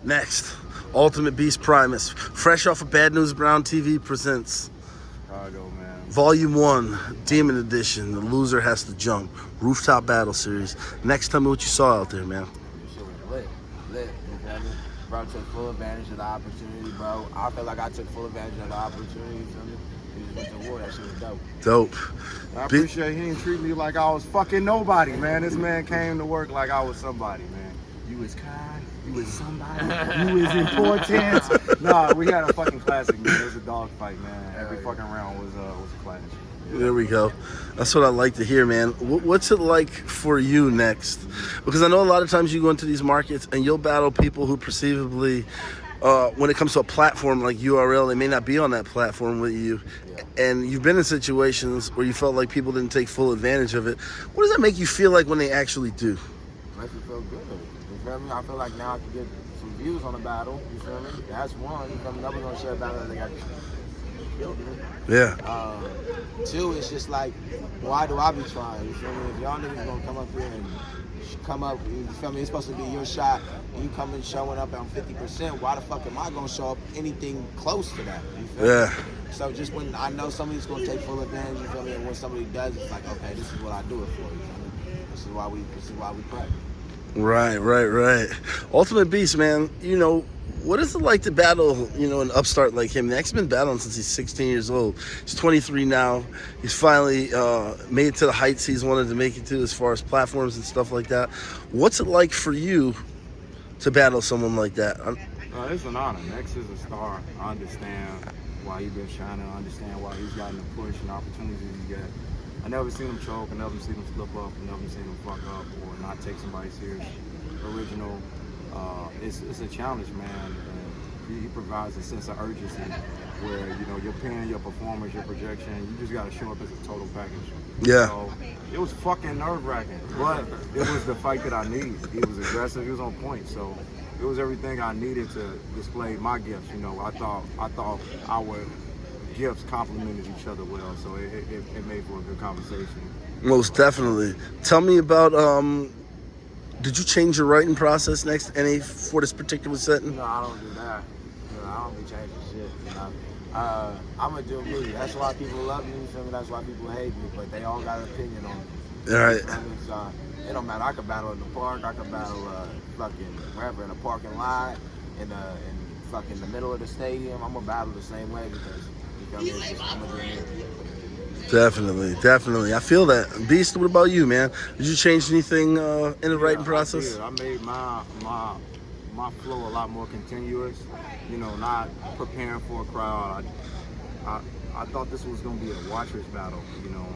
Next, Ultimate Beast Primus, fresh off of Bad News Brown TV presents Chicago, man. Volume 1, Demon Edition. The loser has to jump. Rooftop Battle Series. Next, tell me what you saw out there, man. This shit was lit. You feel me? Bro, took full advantage of the opportunity, bro. I feel like I took full advantage of the opportunity, you feel me? We just went to war, that shit was dope. Dope. I appreciate he didn't treat me like I was fucking nobody, man. This man came to work like I was somebody, man. You was kind, you was somebody, you was important. Nah, we had a fucking classic, man. It was a dog fight, man. Every fucking round was a classic. There we go. That's what I like to hear, man. What's it like for you next? Because I know a lot of times you go into these markets and you'll battle people who perceivably, when it comes to a platform like URL, they may not be on that platform with you. And you've been in situations where you felt like people didn't take full advantage of it. What does that make you feel like when they actually do? Makes me feel good. You feel me? I feel like now I can get some views on the battle. You feel me? That's one. You feel me? Nobody's gonna share a battle that they got killed me. Yeah. Two, it's just like, why do I be trying? You feel me? If y'all niggas gonna come up here and come up, you feel me? It's supposed to be your shot, and you come in showing up on 50%. Why the fuck am I gonna show up anything close to that? You feel Yeah. me? So just when I know somebody's gonna take full advantage, you feel me? And when somebody does, it's like, okay, this is what I do it for. You feel me? This is why we pray. Right. Ultimate Beast, man. You know, what is it like to battle, you know, an upstart like him? Nick's been battling since he's 16 years old. He's 23 now. He's finally made it to the heights he's wanted to make it to as far as platforms and stuff like that. What's it like for you to battle someone like that? It's an honor. Next is a star. I understand why he's been shining. I understand why he's gotten the push and opportunities he got. I never seen him choke. I never seen him slip up. I never seen him fuck up or not take somebody serious. Original. It's a challenge, man. And he provides a sense of urgency where, you know, your pen, your performance, your projection, you just got to show up as a total package. Yeah. So it was fucking nerve-wracking, but it was the fight that I needed. He was aggressive. He was on point. So it was everything I needed to display my gifts. You know, I thought our gifts complemented each other well, so it made for a good conversation. Most definitely. Tell me about, did you change your writing process next any for this particular setting? No, I don't do that. You know, I don't be changing shit. You know, I'm gonna do me. That's why people love me. You feel me? That's why people hate me. But they all got an opinion on me. All right. You know, so it don't matter. I could battle in the park. I could battle fucking wherever in a parking lot, in fucking the middle of the stadium. I'm gonna battle the same way because you feel me? It's just, I'm gonna do me. Definitely. I feel that. Beast, what about you, man? Did you change anything in the writing process? I made my flow a lot more continuous. You know, not preparing for a crowd. I thought this was going to be a watcher's battle. You know,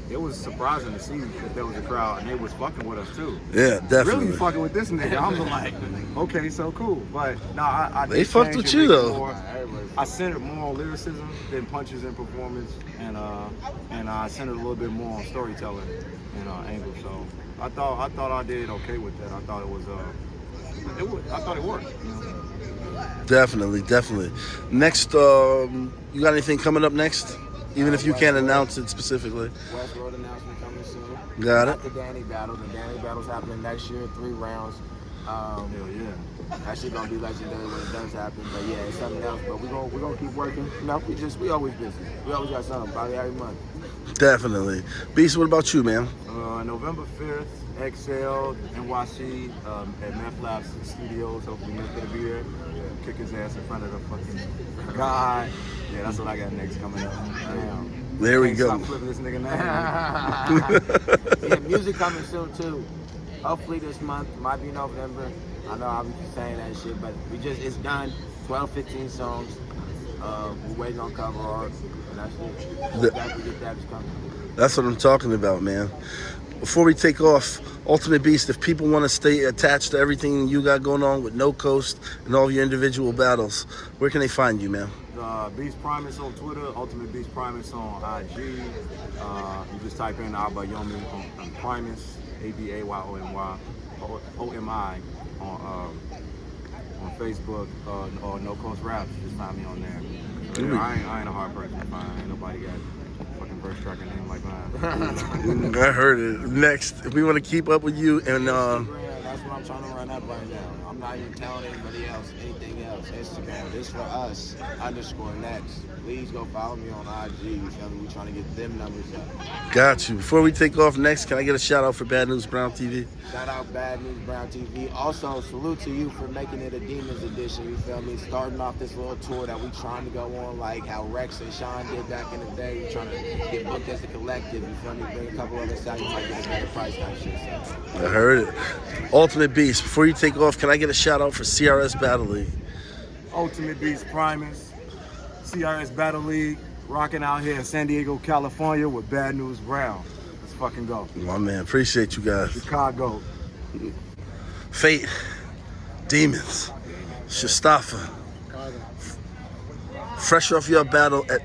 it was surprising to see that there was a crowd and they was fucking with us too. Yeah, definitely. Really fucking with this nigga. I was like, okay, so cool. But no, I they fucked with you though. I centered more on lyricism than punches and performance, and I centered a little bit more on storytelling and angle. So I thought I did okay with that. I thought I thought it worked. You know? Definitely. Next, you got anything coming up next? Even if you can't announce it specifically. West Road announcement coming soon. Got it. Not the Danny battle. The Danny battle's happening next year, 3 rounds. Hell yeah. That shit gonna be legendary when it does happen. But yeah, it's something else. But we're gonna keep working. You know, we always busy. We always got something, probably every month. Definitely. Beast, what about you, man? November 5th, XL, NYC, at Meth Labs Studios. Hopefully Meth gonna be there. Kick his ass in front of the fucking guy. Yeah, that's what I got next coming up. Damn. There we go. Stop flipping this nigga name. Yeah, music coming soon too. Hopefully this month, might be November. I know I'll be saying that shit, but it's done. 12, 15 songs. We're waiting on cover art, and that's it. After we get that, it's coming. That's what I'm talking about, man. Before we take off, Ultimate Beast, if people want to stay attached to everything you got going on with No Coast and all your individual battles, where can they find you, man? Beast Primus on Twitter, Ultimate Beast Primus on IG. You just type in Abayomi on Primus, ABAYOMY, OMI on Facebook, or No Coast Raps. Just find me on there. I ain't a hard person to find. Ain't nobody got fucking verse tracker name like mine. I heard it. Next, if we want to keep up with you and Instagram, that's what I'm trying to run up right now. I'm not even telling anybody else anything else. Instagram, this for us, _next. Please go follow me on IG. You feel me? We're trying to get them numbers up. Got you. Before we take off next, can I get a shout out for Bad News Brown TV? Shout out Bad News Brown TV. Also, salute to you for making it a Demons edition. You feel me? Starting off this little tour that we trying to go on, like how Rex and Sean did back in the day. We trying to get booked as a collective. You feel me? Bring a couple others out. You might get a better price type shit. So. I heard it. Ultimate Beast. Before you take off, can I get a shout out for CRS Battle League? Ultimate Beast Primus, CRS Battle League, rocking out here in San Diego, California with Bad News Brown. Let's fucking go. My man, appreciate you guys. Chicago. Fate, Demons, Shastafa. Fresh off your battle at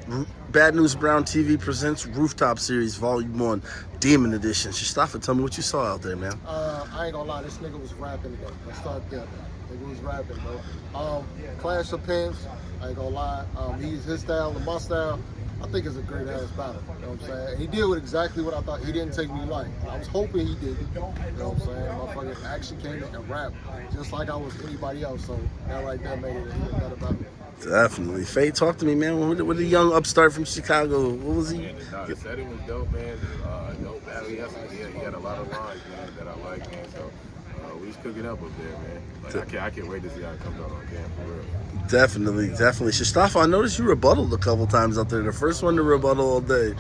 Bad News Brown TV presents Rooftop Series Volume 1, Demon Edition. Shastafa, tell me what you saw out there, man. I ain't gonna lie, this nigga was rapping today. Let's start there. Nigga was rapping, bro. Clash of Pens, I ain't gonna lie. His style and my style, I think it's a great ass battle. You know what I'm saying? He did with exactly what I thought. He didn't take me light. I was hoping he did. You know what I'm saying? Motherfucker actually came in and rapped just like I was anybody else. So that right there made it even better battle. Definitely. Fate, talk to me, man. With a young upstart from Chicago, what was he? Yeah, the setting was dope, man. Dope battle yesterday. He had a lot of lines, man, that I like, man. So we was cooking up there, man. Like, I can't wait to see how it comes out on camp, for real. Definitely. Shastafa, I noticed you rebutted a couple times out there. The first one to rebuttal all day.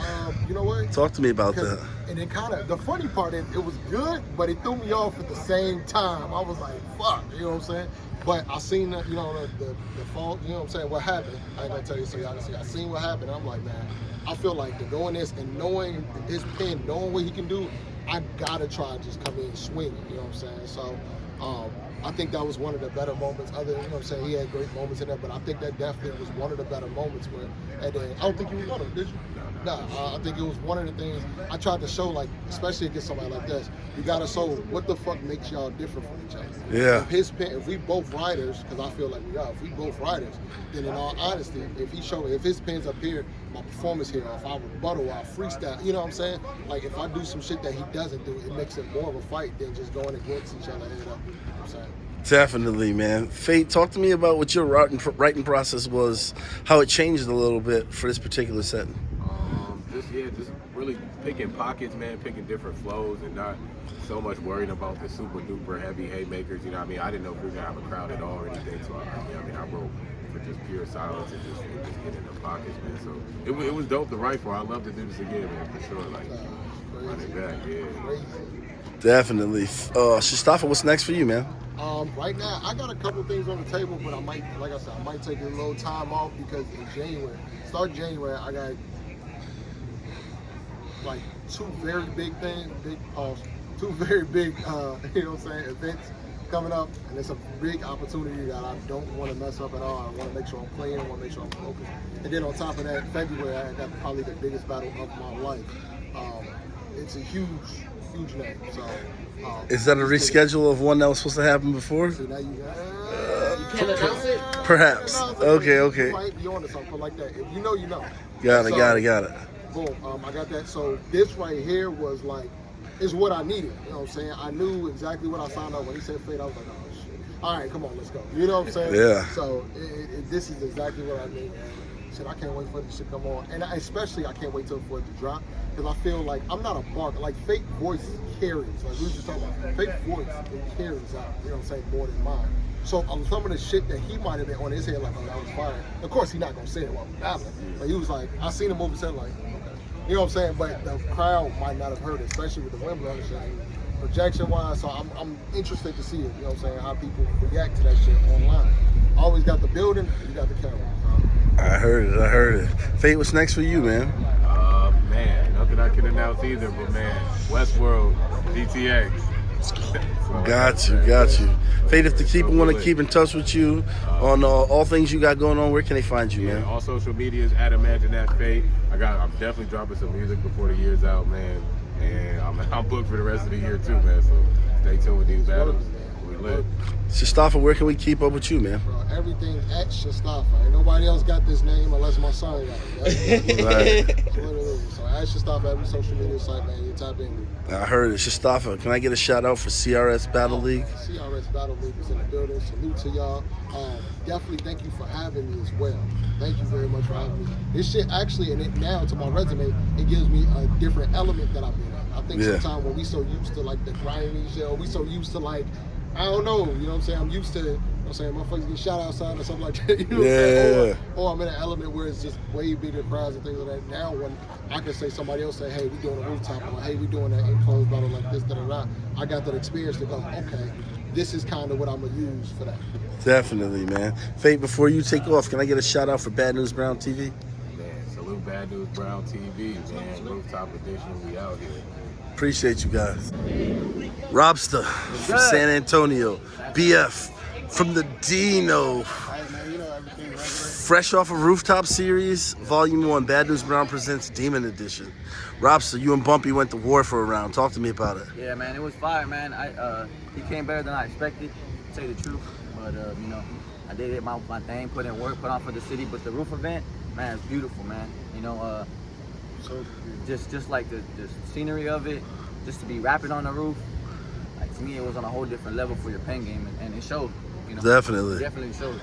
You know what? Talk to me about that. And it kind of, the funny part is, it was good, but it threw me off at the same time. I was like, fuck, you know what I'm saying? But I seen the, the fault, you know what I'm saying, what happened. I ain't gonna tell you so y'all can see. I seen what happened. I'm like, man, I feel like to go in this and knowing his pen, knowing what he can do, I gotta try to just come in swinging, you know what I'm saying? So, I think that was one of the better moments. Other, you know what I'm saying, he had great moments in there, but I think that definitely was one of the better moments where, and then, I don't think you was one of them, did you? No, I think it was one of the things I tried to show, like, especially against somebody like this, you gotta show what the fuck makes y'all different from each other. Yeah. If we both writers, because I feel like we are, if we both writers, then in all honesty, if his pen's up here, my performance here, or if I rebuttal, or I freestyle, you know what I'm saying? Like, if I do some shit that he doesn't do, it makes it more of a fight than just going against each other. You know what I'm saying? Definitely, man. Fate, talk to me about what your writing process was, how it changed a little bit for this particular setting. Just really picking pockets, man, picking different flows and not so much worrying about the super duper heavy haymakers, you know what I mean? I didn't know if we were gonna have a crowd at all or anything, so I wrote for just pure silence and just get in the pockets, man. So it was dope to write for. I'd love to do this again, man, for sure. Like running back, yeah. Definitely. Shastafa, what's next for you, man? Right now, I got a couple things on the table, but I might take a little time off because in starting January, I got like two very big things, two very big, you know what I'm saying, events coming up, and it's a big opportunity that I don't want to mess up at all. I want to make sure I'm playing, I want to make sure I'm focused. And then on top of that, in February, I got probably the biggest battle of my life. It's a huge name. So, is that a reschedule of one that was supposed to happen before? So now you can't announce it? Perhaps. Okay. You might be on to something like that. If you know, you know. Got it. Boom, I got that. So this right here was like, is what I needed. You know what I'm saying? I knew exactly what I signed up. When he said fate, I was like, oh shit. All right, come on, let's go. You know what I'm saying? Yeah. So this is exactly what I need. Shit, I can't wait for this shit to come on. And especially, I can't wait for it to drop. Because I feel like I'm not a barker. Like, fake voice carries. Like, we were just talking about fake voice, it carries out. You know what I'm saying? More than mine. So some of the shit that he might have been on his head, like, oh, that was fire. Of course, he's not going to say it while we're battling. But he was like, I seen him move his head like, okay. You know what I'm saying? But the crowd might not have heard it, especially with the Wimbledon shit. Projection-wise, so I'm interested to see it. You know what I'm saying? How people react to that shit online. Always got the building, you got the camera. So. I heard it. Fate, what's next for you, man? Man, nothing I can announce either, but man, Westworld, GTX. Got you. Fate, if the people want to keep in touch with you on all things you got going on, where can they find you, man? All social medias at Imagine That Fate. I'm definitely dropping some music before the year's out, man. And I'm booked for the rest of the year too, man. So stay tuned with these battles. We lit. Shastafa, where can we keep up with you, man? Bro, everything at Shastafa. Ain't nobody else got this name unless my son got it. That's what it is. So At Shastava, every social media site, man. You type in. I heard it. Shastafa, can I get a shout out for CRS Battle League? CRS Battle League is in the building. Salute to y'all. Definitely thank you for having me as well. Thank you very much for having me. This shit actually, and it now to my resume, it gives me a different element that I've been at. I think sometimes when we so used to like the grimy shit, we so used to like, I don't know, you know what I'm saying? I'm used to, you know what I'm saying, motherfuckers get shot outside or something like that, you know what I'm saying? Or I'm in an element where it's just way bigger crowds and things like that. Now when I can say somebody else say, hey, we doing a rooftop, or hey, we doing an enclosed battle like this, da-da-da, I got that experience to go, okay, this is kind of what I'm going to use for that. Definitely, man. Fate, before you take off, can I get a shout out for Bad News Brown TV? Man, salute Bad News Brown TV, man. Rooftop edition, we out here. Appreciate you guys. Robster from San Antonio. BF from the Dino. Fresh off of Rooftop Series, Volume 1, Bad News Brown presents Demon Edition. Robster, you and Bumpy went to war for a round. Talk to me about it. Yeah, man, it was fire, man. He came better than I expected, to tell you the truth. But, you know, I did it my thing, put in work, put on for the city. But the roof event, man, it's beautiful, man. You know, just like the scenery of it, just to be rapping on the roof, like to me it was on a whole different level for your pen game, and it showed, you know. Definitely. It definitely showed.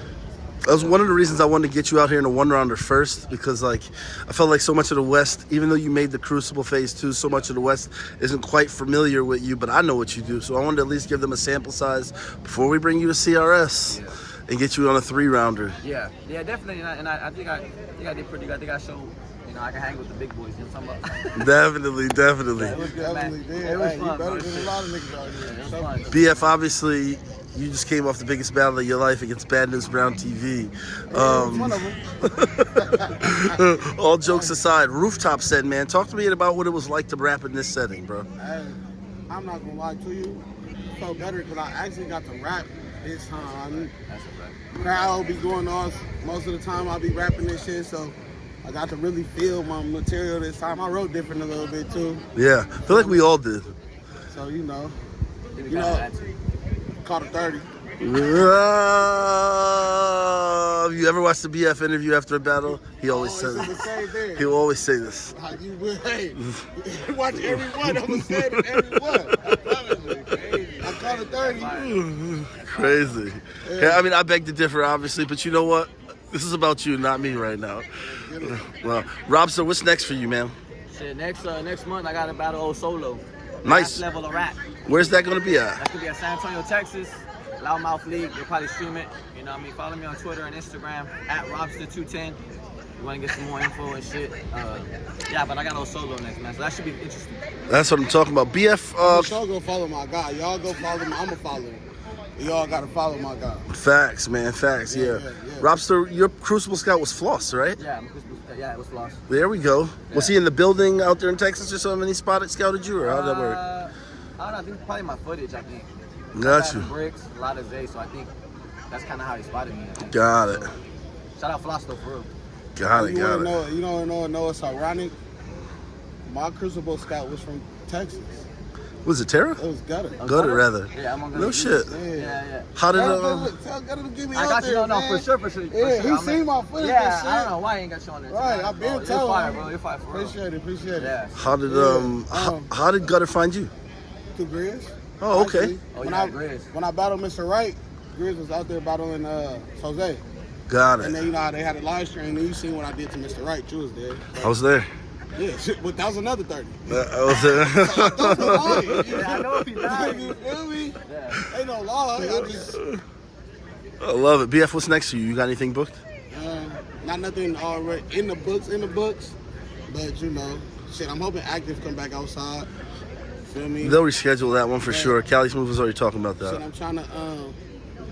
That was one of the reasons I wanted to get you out here in a one-rounder first, because like I felt like so much of the West, even though you made the Crucible Phase 2, so much of the West isn't quite familiar with you, but I know what you do. So I wanted to at least give them a sample size before we bring you to CRS and get you on a 3-rounder. Yeah, definitely, and I think I did pretty good. I think I showed, you know, I can hang with the big boys. You know what I'm talking about? Definitely. Yeah, it was good, man. It was fun, bro. A lot of niggas out here. It was fun. BF, obviously, you just came off the biggest battle of your life against Bad News Brown TV. One of them. All jokes aside, Rooftop said, man, talk to me about what it was like to rap in this setting, bro. I'm not gonna lie to you. It felt better because I actually got to rap this time. That's a fact. Crowd be going off most of the time. I'll be rapping this shit, so I got to really feel my material this time. I wrote different a little bit too, Yeah, I feel like we all did. so you know, Give me You that know- attitude. caught a 30. Have you ever watched the BF interview after a battle? He always says the same thing. He will always say this. Like you will, hey, watch every one. I'm gonna say it in every one. I promise you. I caught a 30. Crazy. Yeah, I mean, I beg to differ, obviously, but you know what? This is about you, not me right now. Well, Robster, what's next for you, man? Shit, next month I got a battle old solo. Nice. Last level of rap. Where's that going to be at? That's gonna be at San Antonio, Texas. Loudmouth League. They'll probably stream it. You know what I mean? Follow me on Twitter and Instagram at Robster210. You want to get some more info and shit. Yeah, but I got no solo next, man. So that should be interesting. That's what I'm talking about. BF, Y'all go follow my guy. Y'all go follow him. I'ma follow him. Y'all gotta follow my guy. facts, man, facts, yeah. Yeah. Robster, your Crucible Scout was Floss, right? Yeah, it was lost. There we go. Was he in the building out there in Texas or something? And he scouted you, or how'd that work? I don't know. I think probably my footage. I think. Got A lot you. of bricks, a lot of Zay. So I think that's kind of how he spotted me. I think. Got it. Shout out Floss though, for real. Got it, You got wanna it. know it's ironic? My Crucible Scout was from Texas. Was it Tara? It was Gutter. Gutter, rather. Yeah, I'm gonna go. No shit. Yeah. How did Tell Gutter to get me I out got there, you. No, man. for sure. Yeah, he seen my footage and Yeah, shit. I don't know why he ain't got you on there. Right, I've been You're telling fire, him. bro. You're fire for real. Appreciate it. Yeah. how did Yeah, how did Gutter find you? To Grizz. Oh, okay. Actually, Oh, when yeah, I Grizz. when I battled Mr. Wright, Grizz was out there battling Jose. Got And then it. you know how they had a live stream, and you seen what I did to Mr. Wright. You was there. I was there. Yeah, shit, but that was another 30. I was there. Don't be lying. Yeah, I know if he died. You feel me? Yeah. Ain't no lie. I just I love it. BF, what's next for you? You got anything booked? not nothing already in the books, but you know, shit. I'm hoping Active come back outside. Feel me? They'll reschedule that one for Yeah. sure. Cali Smooth was already talking about Shit, that. I'm trying to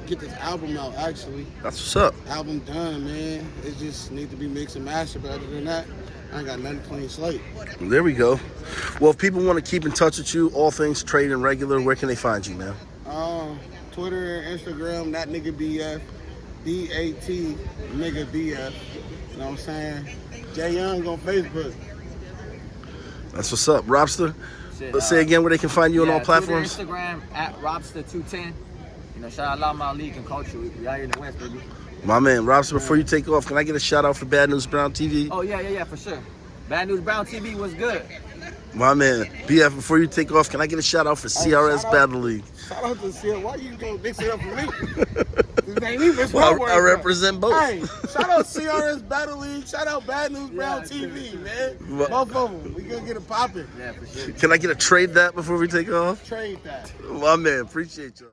get this album out. Actually, That's what's up. album done, man. It just need to be mixed and mastered. But other than that, I ain't got nothing clean slate. There we go. Well, if people want to keep in touch with you, all things trade and regular, where can they find you, man? Twitter, Instagram, that nigga BF, DAT nigga BF. You know what I'm saying? Jay Young on Facebook. That's what's up. Robster, Shit, let's say again where they can find you on yeah, all platforms. Twitter, Instagram at Robster210. You know, shout out Loudmouth League and Culture. We out here in the West, baby. My man, Robster, before you take off, can I get a shout out for Bad News Brown TV? Oh yeah, for sure. Bad News Brown TV was good. My man, BF, before you take off, can I get a shout out for CRS shout out. Battle League? Shout out to CRS. Why you gonna mix it up for me? This ain't even my word, I represent both. Hey, shout out CRS Battle League. Shout out Bad News Brown TV, man. Both of them. We gonna get it popping. Yeah, for sure. Can I get a trade that before we take off? Trade that. My man, appreciate you.